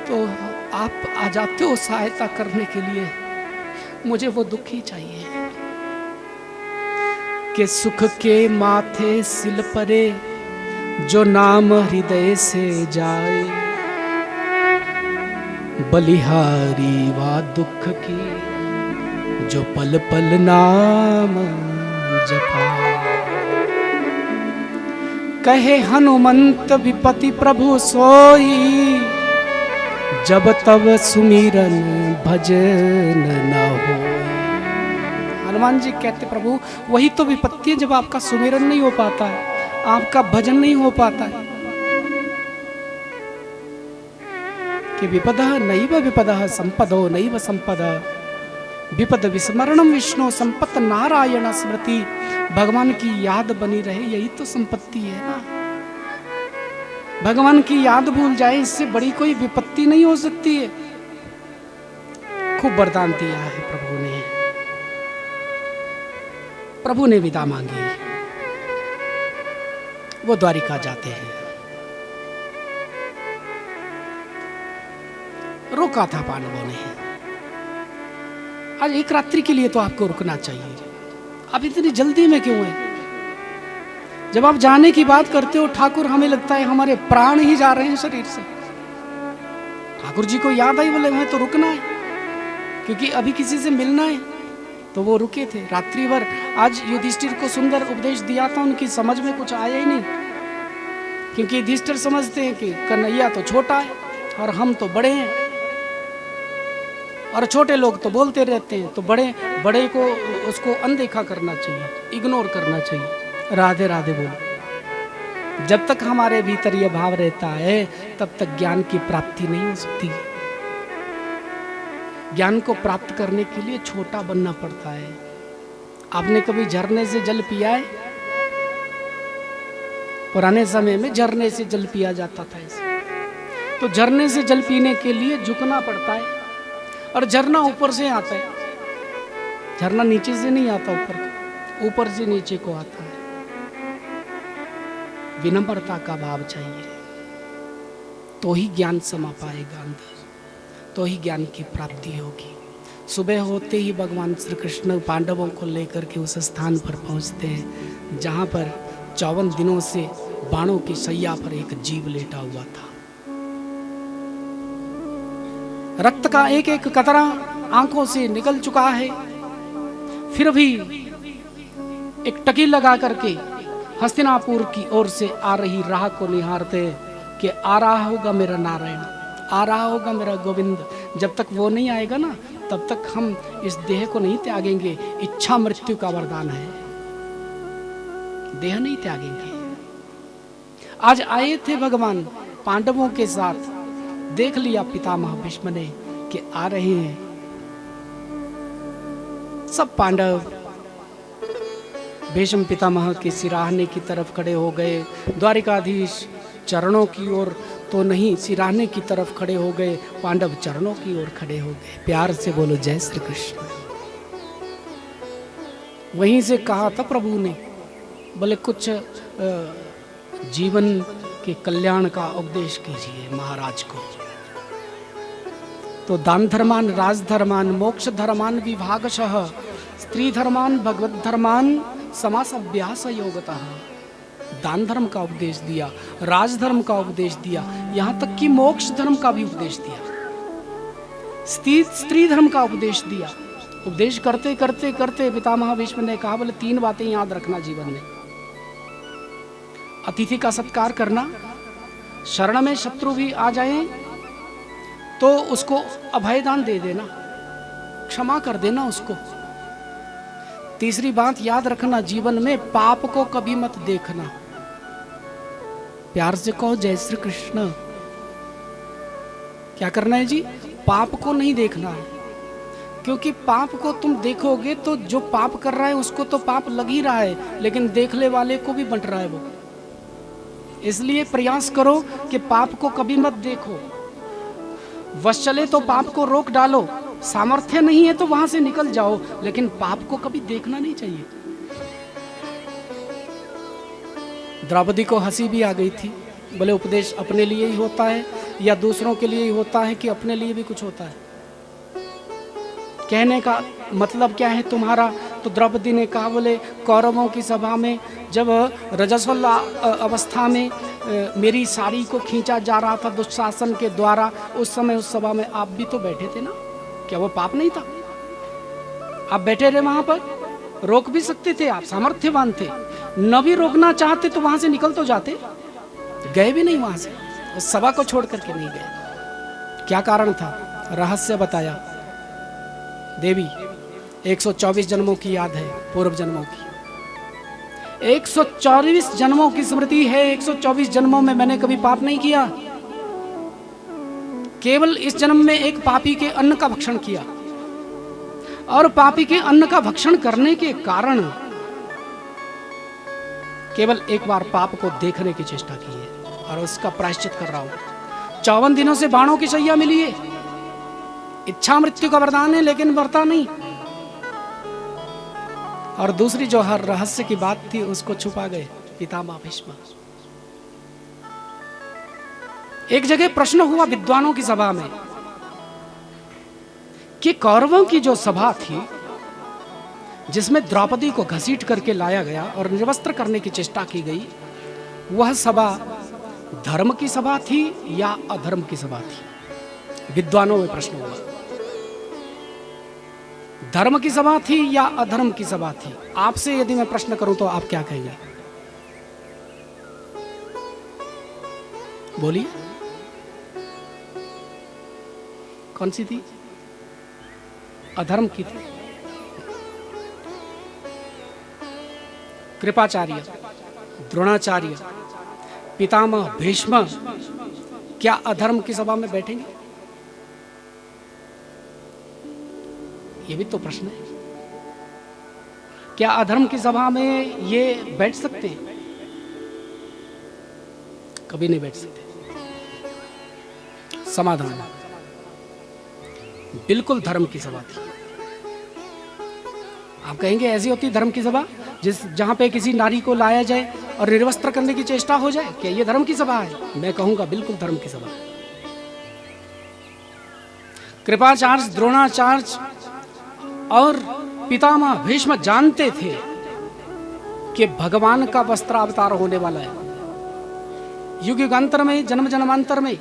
A: तो आप आ जाते हो सहायता करने के लिए। मुझे वो दुख ही चाहिए कि सुख के माथे सिल परे जो नाम हृदय से जाए, बलिहारी वा दुख की जो पल पल नाम जपाए। कहे हनुमंत विपति प्रभु सोई, जब तब सुमिरन भजन न हो। हनुमान जी कहते प्रभु, वही तो विपत्ति है जब आपका सुमिरन नहीं हो पाता है, आपका भजन नहीं हो पाता है। कि विपदः नैव विपदः संपदो नैव संपदा, विपद विस्मरणम विष्णु संपत् नारायण स्मृति। भगवान की याद बनी रहे, यही तो संपत्ति है ना। भगवान की याद भूल जाए, इससे बड़ी कोई विपत्ति नहीं हो सकती है। खूब वरदान दिया है प्रभु ने। प्रभु ने विदा मांगी, वो द्वारिका जाते हैं। रोका था पांडवों ने, आज एक रात्रि के लिए तो आपको रुकना चाहिए। आप इतनी जल्दी में क्यों हैं? जब आप जाने की बात करते हो ठाकुर, हमें लगता है हमारे प्राण ही जा रहे हैं शरीर से। ठाकुर जी को याद आई, बोले हमें तो रुकना है क्योंकि अभी किसी से मिलना है। तो वो रुके थे रात्रि भर। आज युधिष्ठिर को सुंदर उपदेश दिया था, उनकी समझ में कुछ आया ही नहीं, क्योंकि युधिष्ठिर समझते हैं कि कन्हैया तो छोटा है और हम तो बड़े हैं, और छोटे लोग तो बोलते रहते हैं, तो बड़े को उसको अनदेखा करना चाहिए, इग्नोर करना चाहिए। राधे राधे बोलो। जब तक हमारे भीतर यह भाव रहता है, तब तक ज्ञान की प्राप्ति नहीं हो सकती। ज्ञान को प्राप्त करने के लिए छोटा बनना पड़ता है। आपने कभी झरने से जल पिया है? पुराने समय में झरने से जल पिया जाता था ऐसे। तो झरने से जल पीने के लिए झुकना पड़ता है, और झरना ऊपर से आता है। झरना नीचे से नहीं आता ऊपर से नीचे को आता है। विनम्रता का भाव चाहिए, तो ही ज्ञान समा पाएगा अंदर, तो ही ज्ञान की प्राप्ति होगी। सुबह होते ही भगवान श्री कृष्ण पांडवों को लेकर के उस स्थान पर पहुंचते हैं जहां पर 54 दिनों से बाणों की शैया पर एक जीव लेटा हुआ था। रक्त का एक एक कतरा आंखों से निकल चुका है, फिर भी एक टकी लगा करके हस्तिनापुर की ओर से आ रही राह को निहारते कि आ रहा होगा मेरा नारायण, आ रहा होगा मेरा गोविंद। जब तक वो नहीं आएगा ना, तब तक हम इस देह को नहीं त्यागेंगे। इच्छा मृत्यु का वरदान है, देह नहीं त्यागेंगे। आज आए थे भगवान पांडवों के साथ, देख लिया पितामह भीष्म ने कि आ रहे हैं, सब पांडव भीष्म पितामह के सिराहने की तरफ खड़े हो गए। द्वारिकाधीश चरणों की ओर तो नहीं, सिराहने की तरफ खड़े हो गए। पांडव चरणों की ओर खड़े हो गए। प्यार से बोलो जय श्री कृष्ण। वहीं से कहा था प्रभु ने, बोले कुछ जीवन के कल्याण का उपदेश कीजिए महाराज को। तो दान धर्मान, राज धर्मान, मोक्ष धर्मान विभागशः, स्त्री धर्मान, भगवत धर्मान समासभ्यास योगतः। दान धर्म का उपदेश दिया, राज धर्म का उपदेश दिया, यहाँ तक कि मोक्ष धर्म का भी उपदेश दिया, स्त्री धर्म का उपदेश दिया। उपदेश करते करते करते पितामह भीष्म ने कहा, बोले 3 बातें याद रखना जीवन में। अतिथि का सत्कार करना, शरण में शत्रु भी आ जाए तो उसको अभयदान दे देना, क्षमा कर देना उसको। तीसरी बात याद रखना जीवन में, पाप को कभी मत देखना। प्यार से कहो जय श्री कृष्ण। क्या करना है जी? पाप को नहीं देखना है, क्योंकि पाप को तुम देखोगे तो जो पाप कर रहा है उसको तो पाप लग ही रहा है, लेकिन देखने वाले को भी बंट रहा है वो। इसलिए प्रयास करो कि पाप को कभी मत देखो। वश चले तो पाप को रोक डालो, सामर्थ्य नहीं है तो वहां से निकल जाओ, लेकिन पाप को कभी देखना नहीं चाहिए। द्रौपदी को हंसी भी आ गई थी। बोले उपदेश अपने लिए ही होता है या दूसरों के लिए ही होता है कि अपने लिए भी कुछ होता है? कहने का मतलब क्या है तुम्हारा? तो द्रौपदी ने कहा, बोले कौरवों की सभा में जब रजस्वला अवस्था में मेरी साड़ी को खींचा जा रहा था दुशासन के द्वारा, उस समय उस सभा में आप भी तो बैठे थे ना? क्या वो पाप नहीं था? आप बैठे रहे वहां पर, रोक भी सकते थे, आप सामर्थ्यवान थे। न भी रोकना चाहते तो वहां से निकल तो जाते, गए भी नहीं वहां से, उस सभा को छोड़ करके नहीं गए। क्या कारण था? रहस्य बताया। देवी 124 जन्मों की याद है, पूर्व जन्मों की 124 जन्मों की स्मृति है। 124 जन्मों में मैंने कभी पाप नहीं किया, केवल इस जन्म में एक पापी के अन्न का भक्षण किया, और पापी के अन्न का भक्षण करने के कारण केवल एक बार पाप को देखने की चेष्टा की है, और उसका प्रायश्चित कर रहा हूं। 54 दिनों से बाणों की शैया मिली है, इच्छा मृत्यु का वरदान है, लेकिन मरता नहीं। और दूसरी जो हर रहस्य की बात थी उसको छुपा गए पितामह भीष्म। एक जगह प्रश्न हुआ विद्वानों की सभा में कि कौरवों की जो सभा थी जिसमें द्रौपदी को घसीट करके लाया गया और निर्वस्त्र करने की चेष्टा की गई, वह सभा धर्म की सभा थी या अधर्म की सभा थी? विद्वानों में प्रश्न हुआ, धर्म की सभा थी या अधर्म की सभा थी? आपसे यदि मैं प्रश्न करूं तो आप क्या कहेंगे? बोलिए, कौन सी थी? अधर्म की थी। कृपाचार्य, द्रोणाचार्य, पितामह भीष्म क्या अधर्म की सभा में बैठेंगे? ये भी तो प्रश्न है। क्या अधर्म की सभा में ये बैठ सकते हैं? कभी नहीं बैठ सकते। समाधान, बिल्कुल धर्म की सभा थी। आप कहेंगे ऐसी होती धर्म की सभा जहां पे किसी नारी को लाया जाए और निर्वस्त्र करने की चेष्टा हो जाए, क्या ये धर्म की सभा है? मैं कहूंगा बिल्कुल धर्म की सभा है। कृपाचार्य, द्रोणाचार्य और पितामह भीष्म जानते थे कि भगवान का वस्त्रावतार होने वाला है। युग युगांतर में, जन्म जन्मांतर में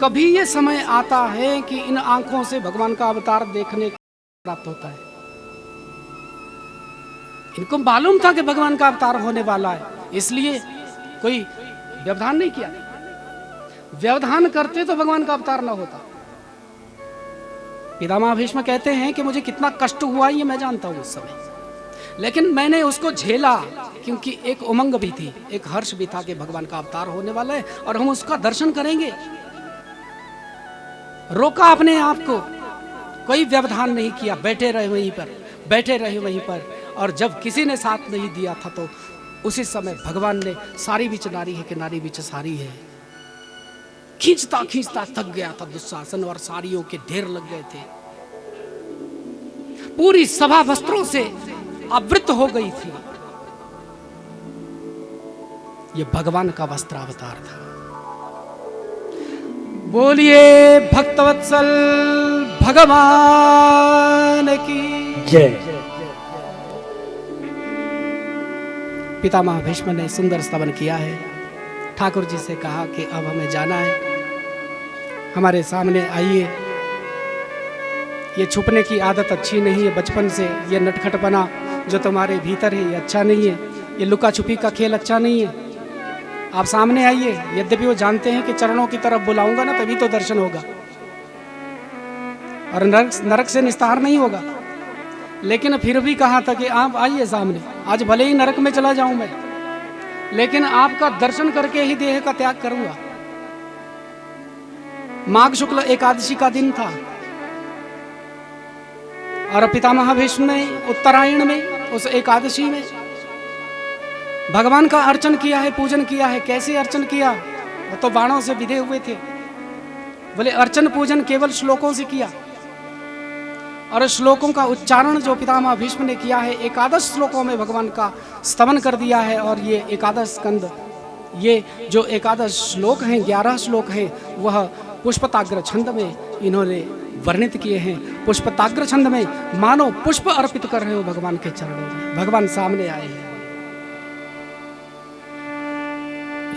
A: कभी ये समय आता है कि इन आंखों से भगवान का अवतार देखने प्राप्त होता है। इनको मालूम था कि भगवान का अवतार होने वाला है, इसलिए कोई व्यवधान नहीं किया। व्यवधान करते तो भगवान का अवतार न होता। पितामह भीष्म कहते हैं कि मुझे कितना कष्ट हुआ ये मैं जानता हूं उस समय, लेकिन मैंने उसको झेला क्योंकि एक उमंग भी थी, एक हर्ष भी था कि भगवान का अवतार होने वाला है और हम उसका दर्शन करेंगे। रोका अपने आप को, कोई व्यवधान नहीं किया, बैठे रहे वहीं पर। बैठे रहे वहीं पर। और जब किसी ने साथ नहीं दिया था तो उसी समय भगवान ने सारी बीच नारी है कि नारी बीच सारी है खींचता खींचता थक गया था दुशासन और साड़ियों के ढेर लग गए थे। पूरी सभा वस्त्रों से आवृत हो गई थी। ये भगवान का वस्त्रावतार था। बोलिए भक्तवत्सल भगवान की
B: जय।
A: पितामह भीष्म ने सुंदर स्तवन किया है। ठाकुर जी से कहा कि अब हमें जाना है, हमारे सामने आइए। ये छुपने की आदत अच्छी नहीं है बचपन से। ये नटखटपना जो तुम्हारे भीतर है ये अच्छा नहीं है। ये लुका छुपी का खेल अच्छा नहीं है। आप सामने आइए। यद्यपि वो जानते हैं कि चरणों की तरफ बुलाऊंगा ना तभी तो दर्शन होगा और नरक से निस्तार नहीं होगा। लेकिन फिर भी कहा था कि आप आइए सामने। आज भले ही नरक में चला जाऊं मैं, लेकिन आपका दर्शन करके ही देह का त्याग करूंगा। माघ शुक्ल एकादशी का दिन था और पितामह भीष्म ने उत्तरायण में उस एकादशी में भगवान का अर्चन किया है, पूजन किया है। कैसे अर्चन किया? वो तो बाणों से विधे हुए थे। बोले अर्चन पूजन केवल श्लोकों से किया और श्लोकों का उच्चारण जो पितामह भीष्म ने किया है 11 श्लोकों में भगवान का स्तवन कर दिया है। और ये 11 स्कंद, ये जो 11 श्लोक हैं, 11 श्लोक हैं, वह पुष्पताग्र छंद में इन्होंने वर्णित किए हैं। पुष्पताग्र छंद में मानो पुष्प अर्पित कर रहे हो भगवान के चरणों में। भगवान सामने आए हैं।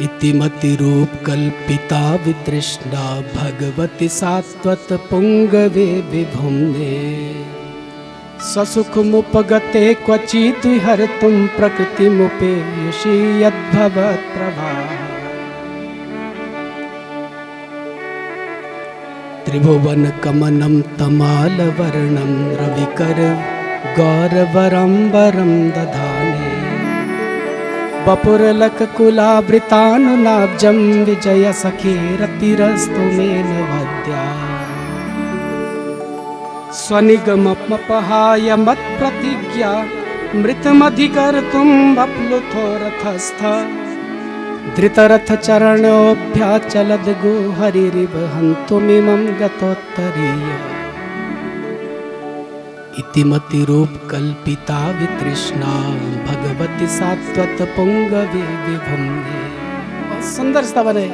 A: इतिमति रूप कल्पिता वितृष्णा भगवती सात्वत पुंगवे विभुम्ने ससुख मुपगते क्वचित् हर्तुं प्रकृति मुपेयसि यद्भवत् प्रभा त्रिभुवन कमनं तमाल वर्णं रविकर गौरवरंबरं दधाने बपुरलक कुलावृतानुनाब्जं विजय सखेरतिरस्तु मेन वद्या स्वनिगमपहाय मत्प्रतिज्ञा मृतमधिकर्तुं बप्लुतो रथस्थ धृतरथ चरणोऽभ्याचलद् गोहरिरिव हन्तुमिमं गतोत्तरीय इतिमति रूप कल्पिता वितृष्णा भगवती सात्वत पुंगवे विभुम्ने। सुंदर स्तवन है।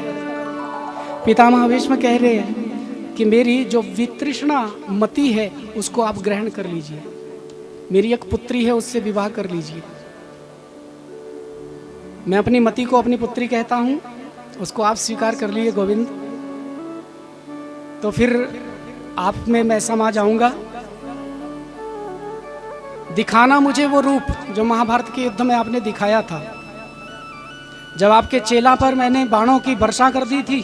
A: पितामह भीष्म कह रहे हैं कि मेरी जो वितृष्णा मति है उसको आप ग्रहण कर लीजिए। मेरी एक पुत्री है, उससे विवाह कर लीजिए। मैं अपनी मति को अपनी पुत्री कहता हूं, उसको आप स्वीकार कर लिए गोविंद, तो फिर आप में मैं समा जाऊंगा। दिखाना मुझे वो रूप जो महाभारत के युद्ध में आपने दिखाया था, जब आपके चेला पर मैंने बाणों की वर्षा कर दी थी।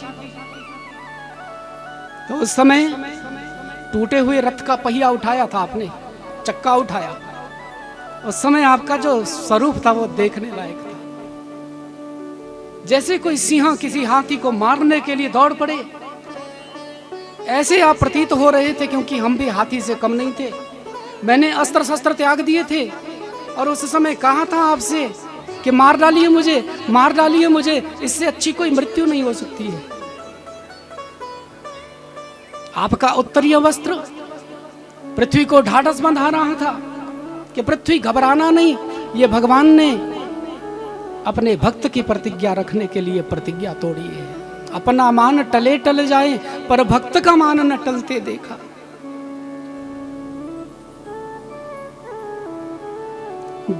A: तो उस समय टूटे हुए रथ का पहिया उठाया था आपने, चक्का उठाया। उस समय आपका जो स्वरूप था वो देखने लायक था। जैसे कोई सिंह किसी हाथी को मारने के लिए दौड़ पड़े, ऐसे आप प्रतीत हो रहे थे, क्योंकि हम भी हाथी से कम नहीं थे। मैंने अस्त्र शस्त्र त्याग दिए थे और उस समय कहा था आपसे कि मार डालिए मुझे, मार डालिए मुझे, इससे अच्छी कोई मृत्यु नहीं हो सकती है। आपका उत्तरीय वस्त्र पृथ्वी को ढाढ़स बंधा रहा था कि पृथ्वी घबराना नहीं। ये भगवान ने अपने भक्त की प्रतिज्ञा रखने के लिए प्रतिज्ञा तोड़ी है। अपना मान टले टल जाए पर भक्त का मान न टलते देखा।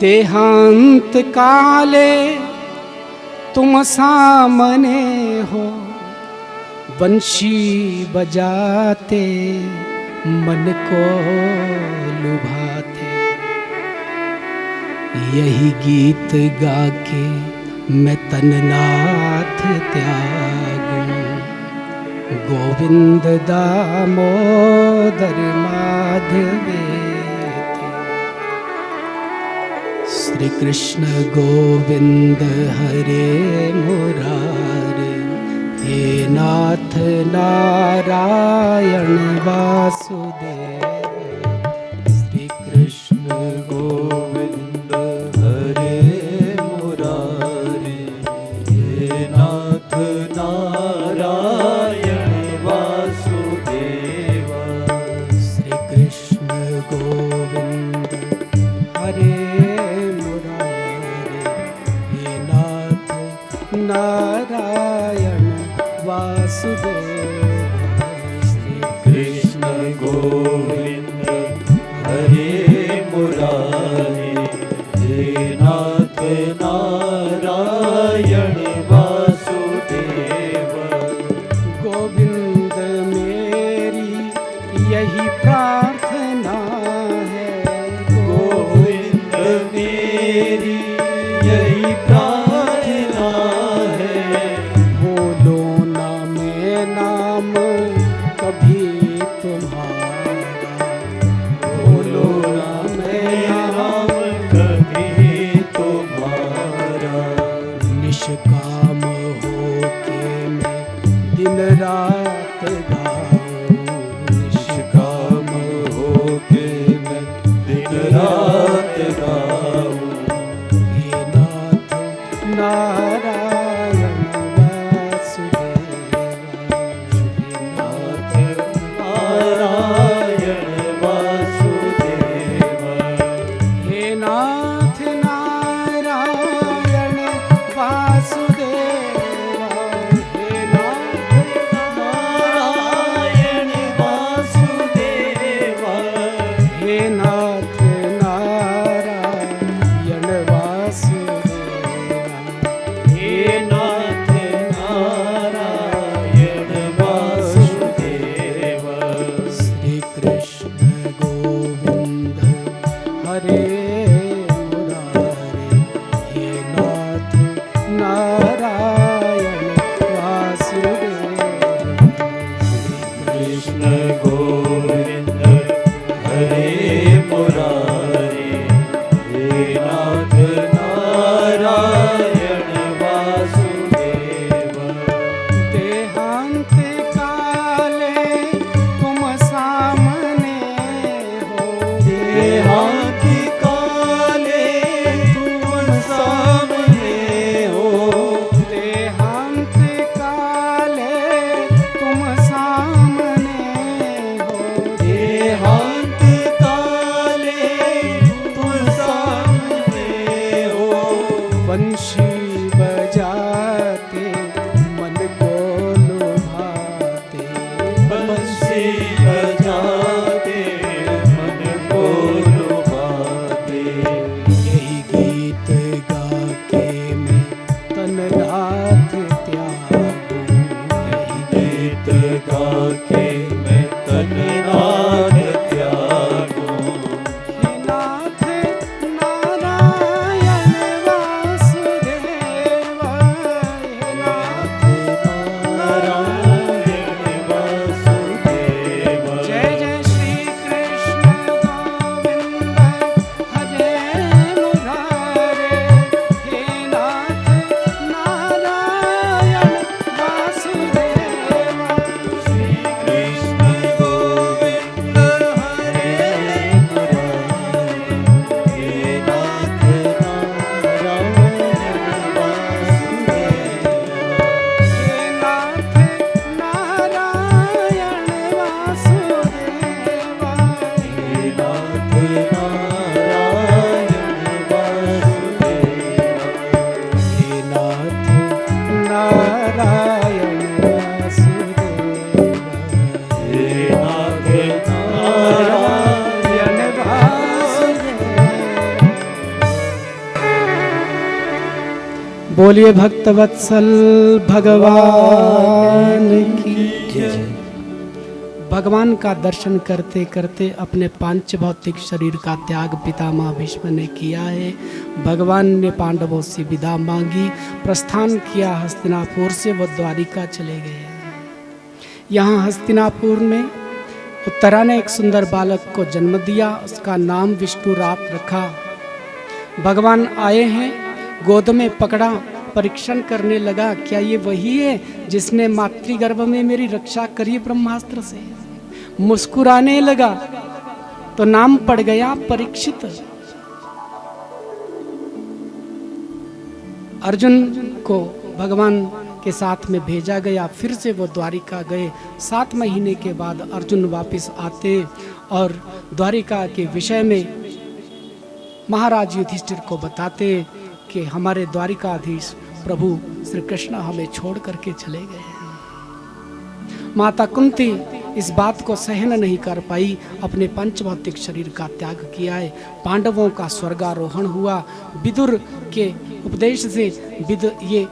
A: देहांत काले तुम सामने हो, बंशी बजाते मन को लुभाते। यही गीत गा के मैं तननाथ त्यागूं, गोविंद दामोदर माधवे। श्री कृष्ण गोविंद हरे मुरारे, हे नाथ नारायण वासुदेव। श्री कृष्ण
B: कृष्ण गोविंद हरे मुरारी, हे नाथ नारायण वासुदेव।
A: गोविंद मेरी यही प्रार्थना है,
B: गोविंद मेरी यही प्रार्थना है,
A: बोलो ना मैं नाम कभी तुम्हारा,
B: बोलो ना मैं नाम कभी तुम्हारा।
A: निष्काम होके मैं दिन रात गाऊं,
B: निष्काम होके मैं दिन रात गाऊं।
A: हे नाथ नारायण वासुदेव, हे नाथ
B: नारायण वासुदेव,
A: हे नाथ नारायण वासुदेव, हे नाथ
B: नारायण वासुदेव,
A: हे नाथ नारायण वासुदेव,
B: हे नाथ नारायण वासुदेव।
A: श्री कृष्ण गोविंद हरे मुरारे, हे नाथ नारायण वासुदेव,
B: कृष्ण गोविंद हरे मुरारी, हे नाथ नारायण वासुदेव।
A: देहांत काले तुम सामने हो,
B: देहांत काले तुम सामने हो,
A: देहांत काले तुम सामने हो,
B: देहांत काले तुम सामने हो।
A: बंशी बजाते मन को लुभाते,
B: बंसी बजाते मन को लुभाते,
A: यही गीत गा के मैं तन नाथ त्यागूं, यही
B: गीत गा के मैं तन नाथ त्यागूं।
A: हे नाथ नारायण वासुदेव, हे नाथ
B: नारायण वासुदेव,
A: जय जय श्री कृष्ण गोविंद हरे मुरारे, हे नाथ नारायण वासुदेव,
B: श्री कृष्ण गोविंद हरे मुरारी, हे नाथ नारायण वासुदेव।
A: हे नाथ नारायण वासुदेव,
B: हे नाथ नारायण वासुदेव,
A: हे नाथ नारायण वासुदेव,
B: हे नाथ नारायण
A: नारायण वासुदेव। बोलिए भक्तवत्सल भगवान की जय। भगवान का दर्शन करते करते अपने पांच भौतिक शरीर का त्याग पितामह भीष्म ने किया है। भगवान ने पांडवों से विदा मांगी, प्रस्थान किया हस्तिनापुर से, वो द्वारिका चले गए। यहाँ हस्तिनापुर में उत्तरा ने एक सुंदर बालक को जन्म दिया, उसका नाम विष्णुरात रखा। भगवान आए हैं, गोद में पकड़ा, परीक्षण करने लगा, क्या ये वही है जिसने मातृगर्भ में मेरी रक्षा करी ब्रह्मास्त्र से? मुस्कुराने लगा तो नाम पड़ गया परीक्षित। अर्जुन को भगवान के साथ में भेजा गया, फिर से वो द्वारिका गए। 7 महीने के बाद अर्जुन वापस आते और द्वारिका के विषय में महाराज युधिष्ठिर को बताते कि हमारे द्वारिकाधीश प्रभु श्री कृष्ण हमें छोड़ करके चले गए हैं। माता कुंती इस बात को सहन नहीं कर पाई, अपने पंचभौतिक शरीर का त्याग किया है। पांडवों का स्वर्गारोहण हुआ। विदुर के उपदेश से ये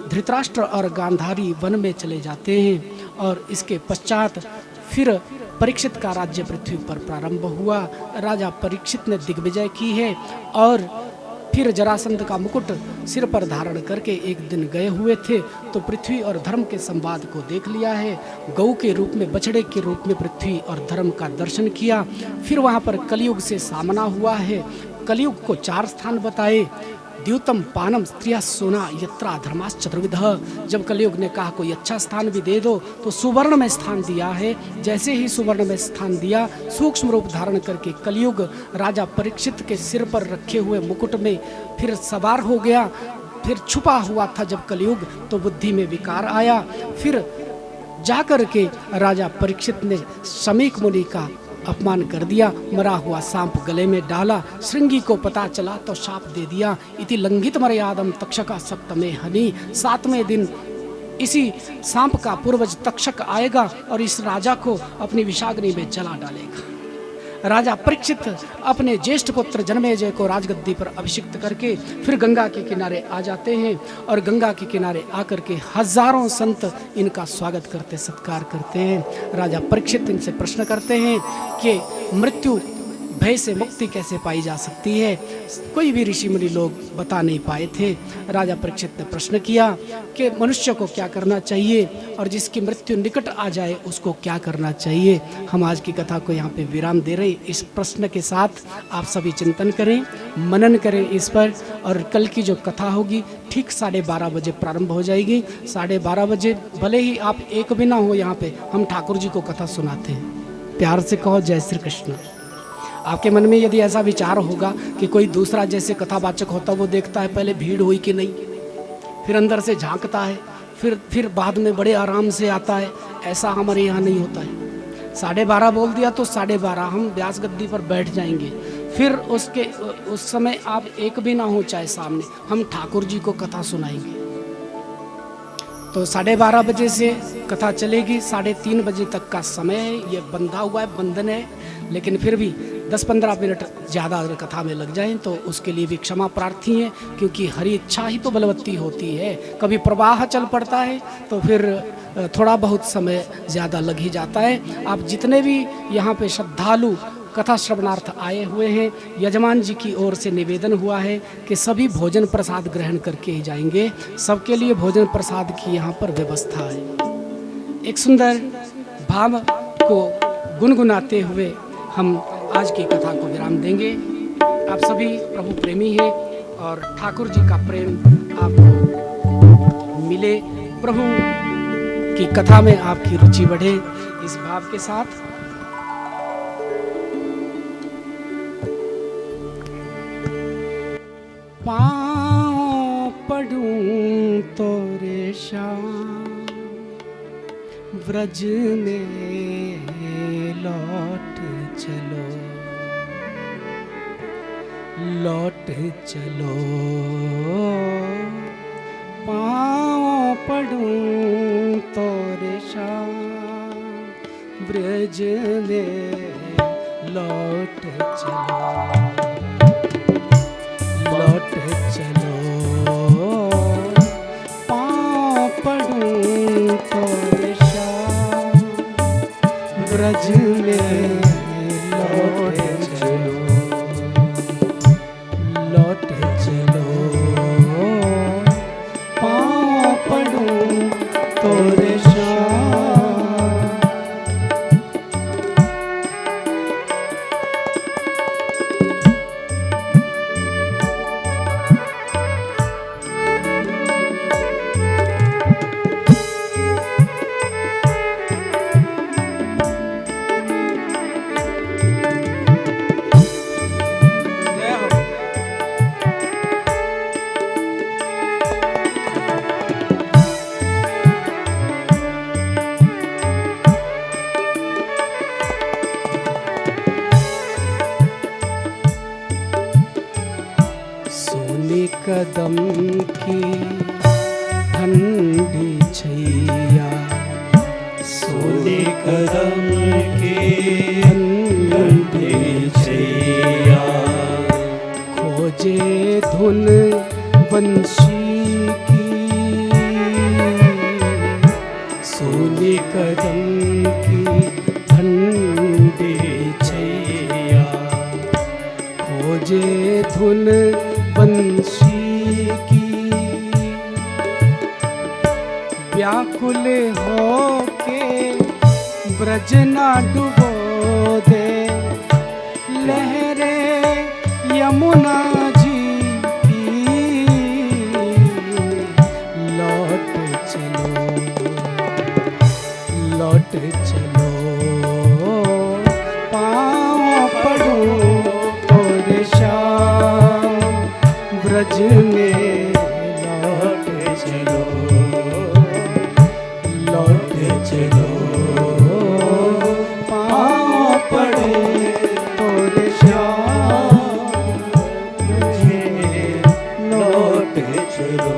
A: धृतराष्ट्र और गांधारी वन में चले जाते हैं और इसके पश्चात फिर परीक्षित का राज्य पृथ्वी पर प्रारंभ हुआ। राजा परीक्षित ने दिग्विजय की है और फिर जरासंध का मुकुट सिर पर धारण करके एक दिन गए हुए थे तो पृथ्वी और धर्म के संवाद को देख लिया है। गौ के रूप में, बछड़े के रूप में पृथ्वी और धर्म का दर्शन किया। फिर वहाँ पर कलयुग से सामना हुआ है। कलयुग को 4 स्थान बताए। द्यूतम पानम स्त्रिया सोना यत्रा धर्मास चतुर्विधः। जब कलयुग ने कहा कोई अच्छा स्थान भी दे दो तो सुवर्ण में स्थान दिया है। जैसे ही सुवर्ण में स्थान दिया, सूक्ष्म रूप धारण करके कलयुग राजा परीक्षित के सिर पर रखे हुए मुकुट में फिर सवार हो गया। फिर छुपा हुआ था जब कलयुग तो बुद्धि में विकार आया। फिर जाकर के राजा परीक्षित ने शमीक मुनि का अपमान कर दिया, मरा हुआ सांप गले में डाला। श्रृंगी को पता चला तो शाप दे दिया। इति लंघित मर्यादम तक्षका सप्तमे हनि। 7वें दिन इसी सांप का पूर्वज तक्षक आएगा और इस राजा को अपनी विषाग्नि में जला डालेगा। राजा परीक्षित अपने ज्येष्ठ पुत्र जन्मेजय को राजगद्दी पर अभिषिक्त करके फिर गंगा के किनारे आ जाते हैं और गंगा के किनारे आकर के हजारों संत इनका स्वागत करते, सत्कार करते हैं। राजा परीक्षित इनसे प्रश्न करते हैं कि मृत्यु भय से मुक्ति कैसे पाई जा सकती है। कोई भी ऋषि मुनि लोग बता नहीं पाए थे। राजा परीक्षित ने प्रश्न किया कि मनुष्य को क्या करना चाहिए और जिसकी मृत्यु निकट आ जाए उसको क्या करना चाहिए। हम आज की कथा को यहाँ पे विराम दे रहे। इस प्रश्न के साथ आप सभी चिंतन करें, मनन करें इस पर। और कल की जो कथा होगी ठीक 12:30 बजे प्रारंभ हो जाएगी। 12:30 बजे भले ही आप एक भी ना हो यहाँ पे, हम ठाकुर जी को कथा सुनाते हैं। प्यार से कहो जय श्री कृष्ण। आपके मन में यदि ऐसा विचार होगा कि कोई दूसरा जैसे कथावाचक होता वो देखता है पहले भीड़ हुई कि नहीं, फिर अंदर से झांकता है, फिर बाद में बड़े आराम से आता है, ऐसा हमारे यहाँ नहीं होता है। 12:30 बोल दिया तो 12:30 हम व्यास गद्दी पर बैठ जाएंगे। फिर उस समय आप एक भी ना हो चाहे सामने, हम ठाकुर जी को कथा सुनाएंगे। तो 12:30 बजे से कथा चलेगी। 3:30 बजे तक का समय है। ये बंधा हुआ है, बंधन है, लेकिन फिर भी 10-15 मिनट ज़्यादा अगर कथा में लग जाएं तो उसके लिए भी क्षमा प्रार्थी हैं, क्योंकि हरी इच्छा ही तो बलवत्ती होती है। कभी प्रवाह चल पड़ता है तो फिर थोड़ा बहुत समय ज़्यादा लग ही जाता है। आप जितने भी यहाँ पे श्रद्धालु कथा श्रवणार्थ आए हुए हैं, यजमान जी की ओर से निवेदन हुआ है कि सभी भोजन प्रसाद ग्रहण करके ही जाएंगे। सबके लिए भोजन प्रसाद की यहाँ पर व्यवस्था है। एक सुंदर भाव को गुनगुनाते हुए हम आज की कथा को विराम देंगे। आप सभी प्रभु प्रेमी हैं और ठाकुर जी का प्रेम आपको मिले, प्रभु की कथा में आपकी रुचि बढ़े, इस भाव के साथ पाँव पढ़ूं तोरे श्याम व्रज में लौट चलो, लौट चलो। पाँव पढ़ूं तोरे श्याम व्रज में लौट चलो, लौट चलो। पाँव पढ़ूं तोरे श्याम ब्रज में लौट चलो, लौट चलो। पाँव पढ़ूं तोरे श्याम। कदम की ठंडी छैया,
B: सोने कदम
A: बंशी की, सोने कदम की ठंडी छैया, खोजे धुन बंशी की। व्याकुल हो के ब्रज ना डुबो दे, लहरे यमुना जी की, लौट चलो, लौट चलो, पाँव पड़ूं और शाम ब्रज में, लौट चलो, लौट चलो, पाँव पड़ूं और शाम ब्रज में, लौट चलो।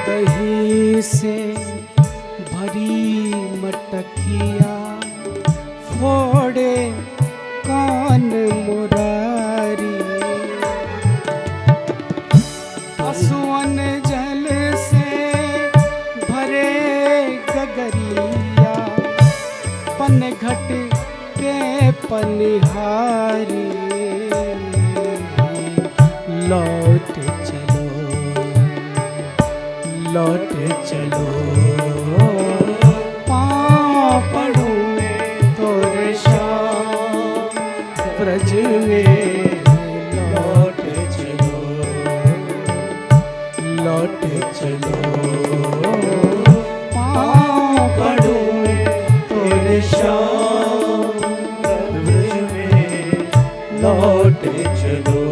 A: दही से भरी मटकिया, फोड़े कान मुरारी, पशुअन जल से भरे गगरिया, पनघट के पनिहारी, लौट चलो, लौट चलो, पाँव पड़ूं तोरे श्याम ब्रज में, लौट चलो, लौट चलो, पाँव पड़ूं तोरे श्याम ब्रज में, लौट चलो।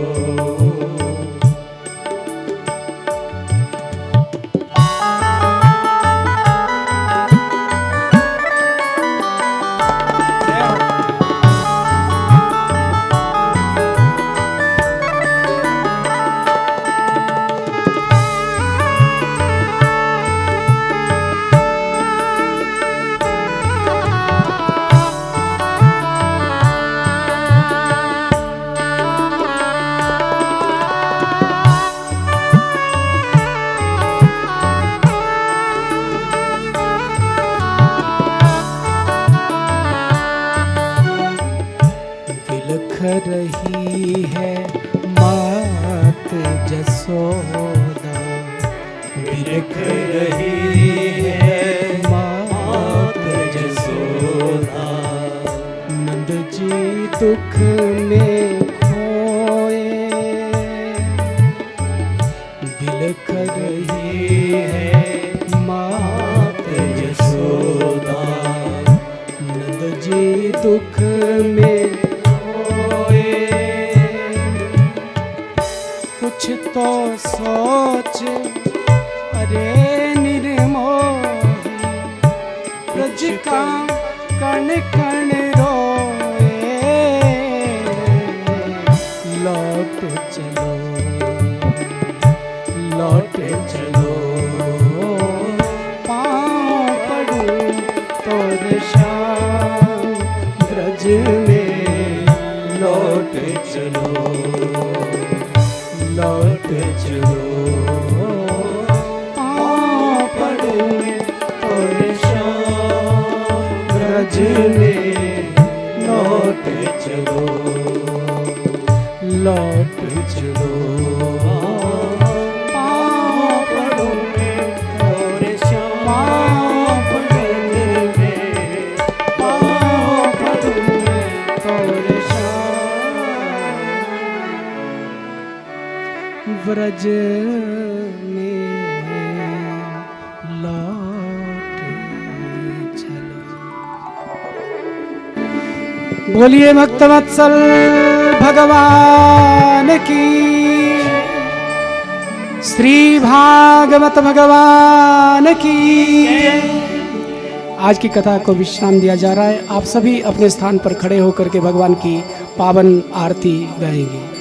A: रही है मात जसोदा, बिलख रही है मात जसोदा, नंद जी दुख में खोए, बिलख रही है मात जसोदा, नंद जी दुख में कुछ तो सोच, अरे निर्मोही ब्रज का कण कण रोए, लौट चलो, लौट चलो, पाँव पड़ूं तोरे श्याम ब्रज में, लौट चलो, लौट चलो, पाँव पड़ूं तोरे श्याम ब्रज में, लौट चलो, लौट चलो, पाँव पड़ूं तोरे श्याम ब्रज में, पाँव पड़ूं तोरे ब्रज में, लौट चलो। बोलिए भक्तवत्सल भगवान की, श्री भागवत भगवान की। आज की कथा को विश्राम दिया जा रहा है। आप सभी अपने स्थान पर खड़े होकर के भगवान की पावन आरती गाएंगे।